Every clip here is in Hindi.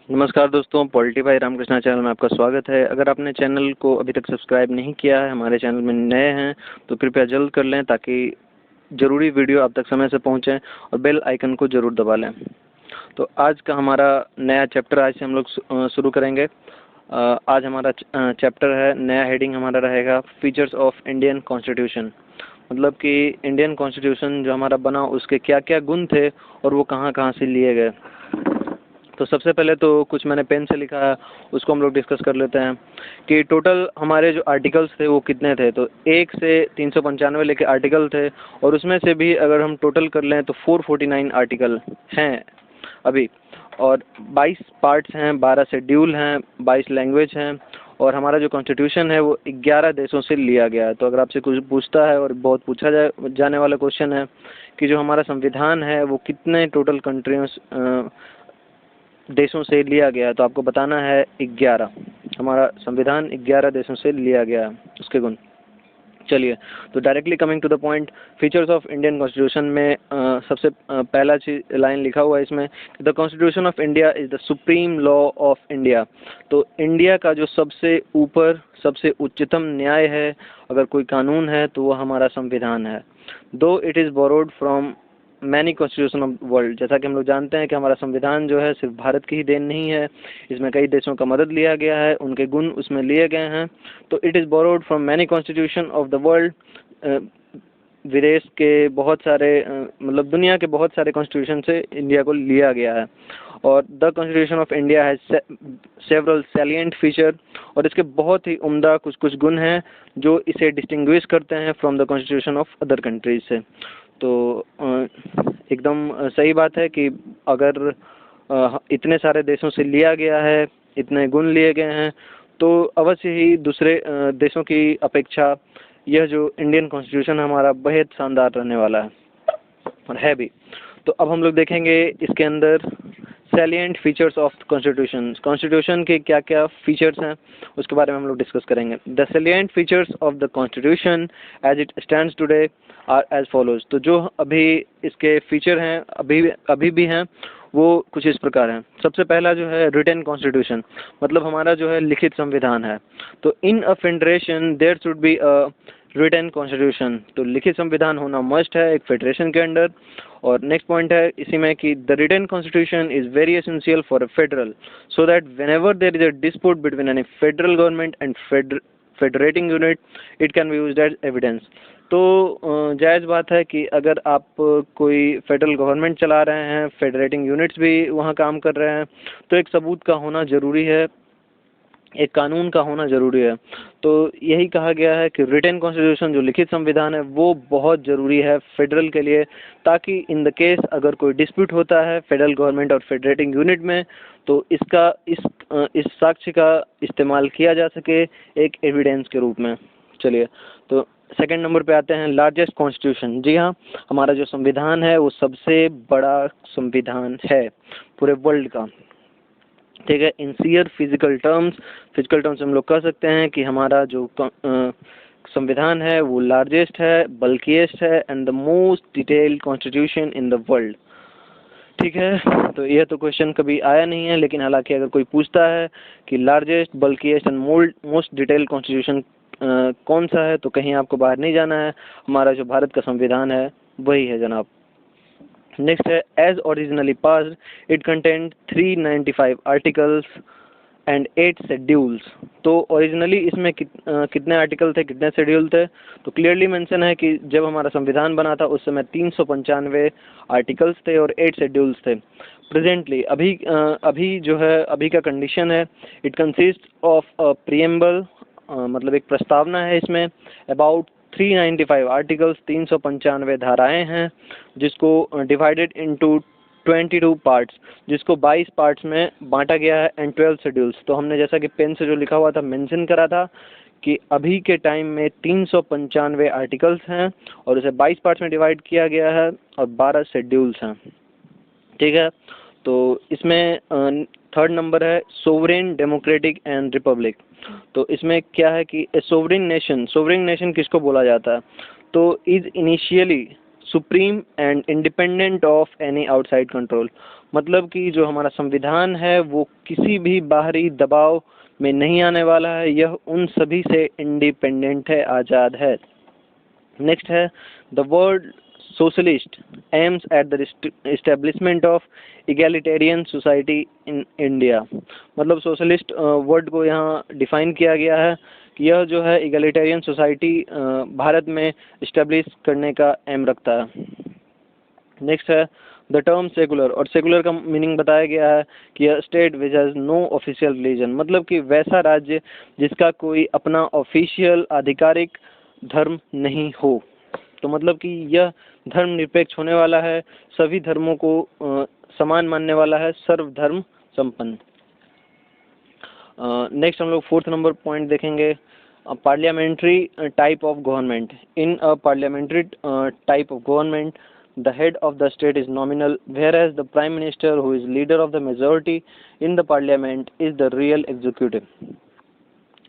नमस्कार दोस्तों, पॉलिटी भाई रामकृष्णा चैनल में आपका स्वागत है। अगर आपने चैनल को अभी तक सब्सक्राइब नहीं किया है, हमारे चैनल में नए हैं तो कृपया जल्द कर लें ताकि ज़रूरी वीडियो आप तक समय से पहुंचे और बेल आइकन को ज़रूर दबा लें। तो आज का हमारा नया चैप्टर आज से हम लोग शुरू करेंगे। आज हमारा चैप्टर है, नया हेडिंग हमारा रहेगा फीचर्स ऑफ इंडियन कॉन्स्टिट्यूशन। मतलब कि इंडियन कॉन्स्टिट्यूशन जो हमारा बना उसके क्या क्या गुण थे और वो कहाँ कहाँ से लिए गए। तो सबसे पहले तो कुछ मैंने पेन से लिखा है, उसको हम लोग डिस्कस कर लेते हैं कि टोटल हमारे जो आर्टिकल्स थे वो कितने थे। तो 1 से 395 लेके आर्टिकल थे और उसमें से भी अगर हम टोटल कर लें तो 449 आर्टिकल हैं अभी, और 22 पार्ट्स हैं, 12 शेड्यूल हैं, 22 लैंग्वेज हैं, और हमारा जो कॉन्स्टिट्यूशन है वो 11 देशों से लिया गया है। तो अगर आपसे कुछ पूछता है, और बहुत पूछा जाने वाला क्वेश्चन है कि जो हमारा संविधान है वो कितने टोटल कंट्रियों देशों से लिया गया है, तो आपको बताना है 11। हमारा संविधान 11 देशों से लिया गया है, उसके गुण। चलिए, तो directly coming to the point, features of Indian constitution में सबसे पहला चीज लाइन लिखा हुआ है इसमें, the constitution of India is the supreme law of India. तो इंडिया का जो सबसे ऊपर सबसे उच्चतम न्याय है, अगर कोई कानून है तो वो हमारा संविधान है। दो it is borrowed from many constitution of world. जैसा कि हम लोग जानते हैं कि हमारा संविधान जो है सिर्फ भारत की ही देन नहीं है, इसमें कई देशों का मदद लिया गया है, उनके गुण उसमें लिए गए हैं। तो it is borrowed from many constitution of the world. विदेश के बहुत सारे मतलब दुनिया के बहुत सारे कॉन्स्टिट्यूशन से इंडिया को लिया गया है। और the constitution of India has several salient feature, और इसके बहुत ही उम्दा कुछ कुछ गुण हैं जो इसे डिस्टिंग्विश करते हैं from the constitution of other countries से। तो एकदम सही बात है कि अगर इतने सारे देशों से लिया गया है, इतने गुण लिए गए हैं, तो अवश्य ही दूसरे देशों की अपेक्षा यह जो इंडियन कॉन्स्टिट्यूशन हमारा बेहद शानदार रहने वाला है, और है भी। तो अब हम लोग देखेंगे इसके अंदर salient features of constitution. Constitution के क्या क्या फीचर्स हैं उसके बारे में हम लोग डिस्कस करेंगे। The salient features of the constitution as it stands today are as follows. तो जो अभी इसके फीचर हैं अभी भी हैं वो कुछ इस प्रकार हैं। सबसे पहला जो है रिटन कॉन्स्टिट्यूशन, मतलब हमारा जो है लिखित संविधान है। तो in a federation there should be a written constitution. तो लिखित संविधान होना मस्ट है एक फेडरेशन के अंडर। और नेक्स्ट पॉइंट है इसी में कि the written constitution is very essential for a federal, so that whenever there is a dispute between any federal government and federating unit it can be used as evidence. तो जायज़ बात है कि अगर आप कोई फेडरल गवर्नमेंट चला रहे हैं, फेडरेटिंग यूनिट्स भी वहाँ काम कर रहे हैं, तो एक सबूत का होना ज़रूरी है, एक कानून का होना ज़रूरी है। तो यही कहा गया है कि रिटन कॉन्स्टिट्यूशन जो लिखित संविधान है वो बहुत ज़रूरी है फेडरल के लिए, ताकि इन द केस अगर कोई डिस्प्यूट होता है फेडरल गवर्नमेंट और फेडरेटिंग यूनिट में, तो इस साक्ष्य का इस्तेमाल किया जा सके एक एविडेंस के रूप में। चलिए, तो सेकंड नंबर पे आते हैं, लार्जेस्ट कॉन्स्टिट्यूशन। जी हाँ, हमारा जो संविधान है वो सबसे बड़ा संविधान है पूरे वर्ल्ड का। ठीक है, इन सीयर फिजिकल टर्म्स हम लोग कह सकते हैं कि हमारा जो संविधान है वो लार्जेस्ट है, बल्किएस्ट है, and the most detailed constitution in the world. ठीक है, तो यह तो क्वेश्चन कभी आया नहीं है, लेकिन हालांकि अगर कोई पूछता है कि largest, bulkiest and most detailed constitution कौन सा है, तो कहीं आपको बाहर नहीं जाना है, हमारा जो भारत का संविधान है वही है जनाब। नेक्स्ट है, as originally passed it content 395 articles and 8 schedules. तो ओरिजिनली इसमें कितने आर्टिकल थे, कितने शेड्यूल थे, तो क्लियरली मेंशन है कि जब हमारा संविधान बना था उस समय 395 आर्टिकल्स थे और 8 शेड्यूल्स थे। प्रेजेंटली अभी जो है अभी का कंडीशन है, it consist of a preamble, मतलब एक प्रस्तावना है इसमें, अबाउट 395 आर्टिकल्स, 395 धाराएं हैं, जिसको डिवाइडेड इनटू 22 पार्ट्स, जिसको 22 पार्ट्स में बांटा गया है, एंड 12 शेड्यूल्स। तो हमने जैसा कि पेन से जो लिखा हुआ था मेंशन करा था कि अभी के टाइम में 395 आर्टिकल्स हैं और उसे 22 पार्ट्स में डिवाइड किया गया है और 12 शेड्यूल्स हैं। ठीक है, तो इसमें थर्ड नंबर है सोवरेन, डेमोक्रेटिक एंड रिपब्लिक। तो इसमें क्या है कि सोवरेन नेशन किसको बोला जाता है, तो is initially supreme and independent of any outside control. मतलब कि जो हमारा संविधान है वो किसी भी बाहरी दबाव में नहीं आने वाला है, यह उन सभी से इंडिपेंडेंट है, आज़ाद है। नेक्स्ट है the word socialist aims at the establishment of egalitarian society in India. मतलब सोशलिस्ट वर्ड को यहाँ डिफाइन किया गया है कि यह जो है इगैलिटेरियन सोसाइटी भारत में इस्टेब्लिश करने का एम रखता है। नेक्स्ट है द टर्म सेकुलर, और सेकुलर का मीनिंग बताया गया है कि यह state which has no official religion, मतलब कि वैसा राज्य जिसका कोई अपना ऑफिशियल आधिकारिक धर्म नहीं हो। तो मतलब कि यह धर्मनिरपेक्ष होने वाला है, सभी धर्मों को समान मानने वाला है, सर्वधर्म संपन्न। नेक्स्ट हम लोग 4th नंबर पॉइंट देखेंगे, parliamentary type of government. In a parliamentary type of government the head of the state is nominal, whereas the prime minister, who is leader of the majority in the parliament, is the real executive।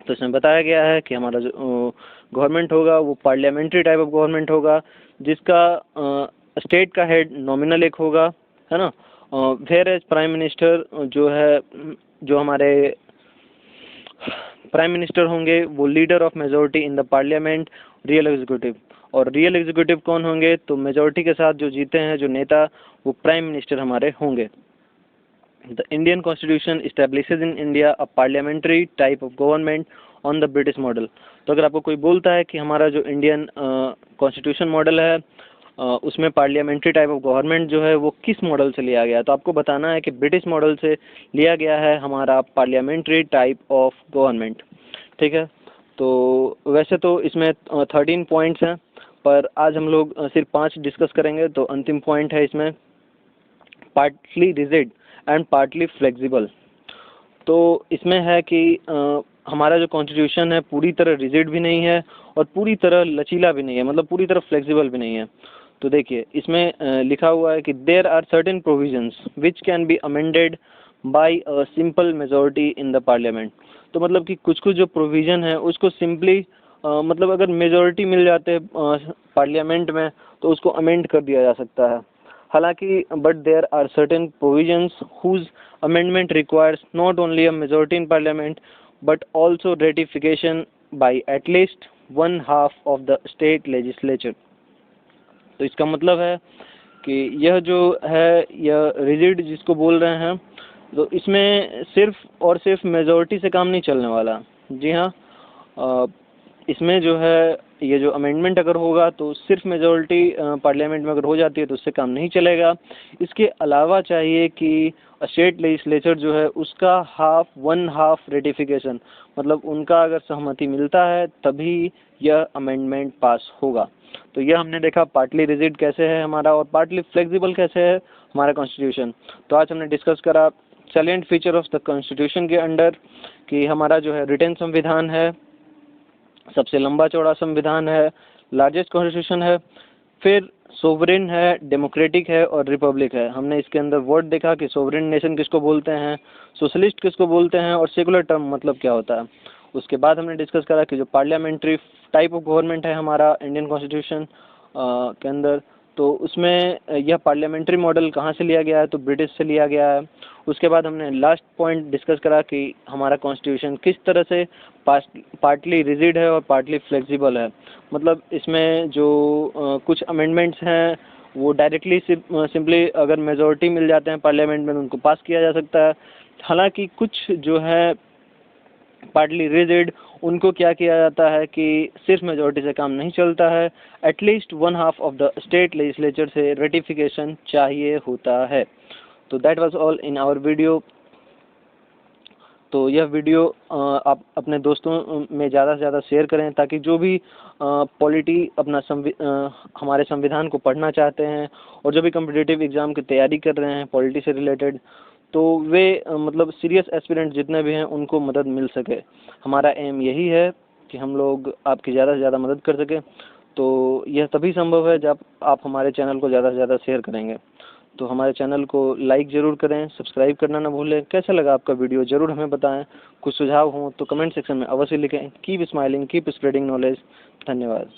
तो इसमें बताया गया है कि हमारा जो गवर्नमेंट होगा वो पार्लियामेंट्री टाइप ऑफ गवर्नमेंट होगा, जिसका स्टेट का हेड नॉमिनल एक होगा, है ना। whereas प्राइम मिनिस्टर जो है, जो हमारे प्राइम मिनिस्टर होंगे वो leader of majority in the parliament, real executive. और रियल एग्जीक्यूटिव कौन होंगे, तो मेजोरिटी के साथ जो जीते हैं जो नेता, वो प्राइम मिनिस्टर हमारे होंगे। The Indian constitution establishes in India a parliamentary type of government on the British model. तो अगर आपको कोई बोलता है कि हमारा जो इंडियन कॉन्स्टिट्यूशन मॉडल है उसमें पार्लियामेंट्री टाइप ऑफ गवर्नमेंट जो है वो किस मॉडल से लिया गया है, तो आपको बताना है कि ब्रिटिश मॉडल से लिया गया है हमारा पार्लियामेंट्री टाइप ऑफ गवर्नमेंट। ठीक है, तो वैसे तो इसमें 13 पॉइंट्स हैं, पर आज हम लोग सिर्फ 5 डिस्कस करेंगे। तो अंतिम पॉइंट है इसमें partly rigid and partly flexible. तो इसमें है कि हमारा जो कॉन्स्टिट्यूशन है पूरी तरह रिजिड भी नहीं है और पूरी तरह लचीला भी नहीं है, मतलब पूरी तरह फ्लेक्सिबल भी नहीं है। तो देखिए इसमें लिखा हुआ है कि there are certain provisions which can be amended by a simple majority in the parliament. तो मतलब कि कुछ कुछ जो प्रोविज़न है उसको सिंपली मतलब अगर मेजॉरिटी मिल जाते हैं पार्लियामेंट में तो उसको अमेंड कर दिया जा सकता है। हालांकि but there are certain provisions whose amendment requires not only a majority in parliament but also ratification by at least 1/2 of the state legislature. तो इसका मतलब है कि यह जो है यह रिजिड जिसको बोल रहे हैं, तो इसमें सिर्फ और सिर्फ मेजॉरिटी से काम नहीं चलने वाला। जी हाँ, इसमें जो है ये जो अमेंडमेंट अगर होगा तो सिर्फ मेजॉरिटी पार्लियामेंट में अगर हो जाती है तो उससे काम नहीं चलेगा। इसके अलावा चाहिए कि स्टेट लेजिस्लेचर जो है उसका 1/2 रेटिफिकेशन, मतलब उनका अगर सहमति मिलता है तभी यह अमेंडमेंट पास होगा। तो यह हमने देखा पार्टली रिजिड कैसे है हमारा और पार्टली फ्लेक्सिबल कैसे है हमारा कॉन्स्टिट्यूशन। तो आज हमने डिस्कस करा salient feature of the constitution के अंडर कि हमारा जो है रिटन संविधान है, सबसे लंबा चौड़ा संविधान है, लार्जेस्ट कॉन्स्टिट्यूशन है, फिर सोवरेन है, डेमोक्रेटिक है और रिपब्लिक है। हमने इसके अंदर वर्ड देखा कि सोवरेन नेशन किसको बोलते हैं, सोशलिस्ट किसको बोलते हैं और सेकुलर टर्म मतलब क्या होता है। उसके बाद हमने डिस्कस करा कि जो पार्लियामेंट्री टाइप ऑफ गवर्नमेंट है हमारा इंडियन कॉन्स्टिट्यूशन के अंदर, तो उसमें यह पार्लियामेंट्री मॉडल कहाँ से लिया गया है, तो ब्रिटिश से लिया गया है। उसके बाद हमने लास्ट पॉइंट डिस्कस करा कि हमारा कॉन्स्टिट्यूशन किस तरह से पार्टली रिजिड है और पार्टली फ्लेक्सिबल है। मतलब इसमें जो कुछ अमेंडमेंट्स हैं वो डायरेक्टली सिंपली अगर मेजॉरिटी मिल जाते हैं पार्लियामेंट में उनको पास किया जा सकता है। हालांकि कुछ जो है पार्टली रिजिड उनको क्या किया जाता है कि सिर्फ मेजॉरिटी से काम नहीं चलता है, at least 1/2 of the state legislature से रेटिफिकेशन चाहिए होता है। तो that was all in our video. तो यह वीडियो आप अपने दोस्तों में ज़्यादा से ज़्यादा शेयर करें ताकि जो भी पॉलिटी अपना हमारे संविधान को पढ़ना चाहते हैं और जो भी कम्पिटिटिव एग्ज़ाम की तैयारी कर रहे हैं पॉलिटी से रिलेटेड, तो वे मतलब सीरियस एस्पिरेंट जितने भी हैं उनको मदद मिल सके। हमारा एम यही है कि हम लोग आपकी ज़्यादा से ज़्यादा मदद कर सकें। तो यह तभी संभव है जब आप हमारे चैनल को ज़्यादा से ज़्यादा शेयर करेंगे। तो हमारे चैनल को लाइक ज़रूर करें, सब्सक्राइब करना ना भूलें। कैसा लगा आपका वीडियो ज़रूर हमें बताएं। कुछ सुझाव हों तो कमेंट सेक्शन में अवश्य लिखें। Keep smiling, keep spreading knowledge. धन्यवाद।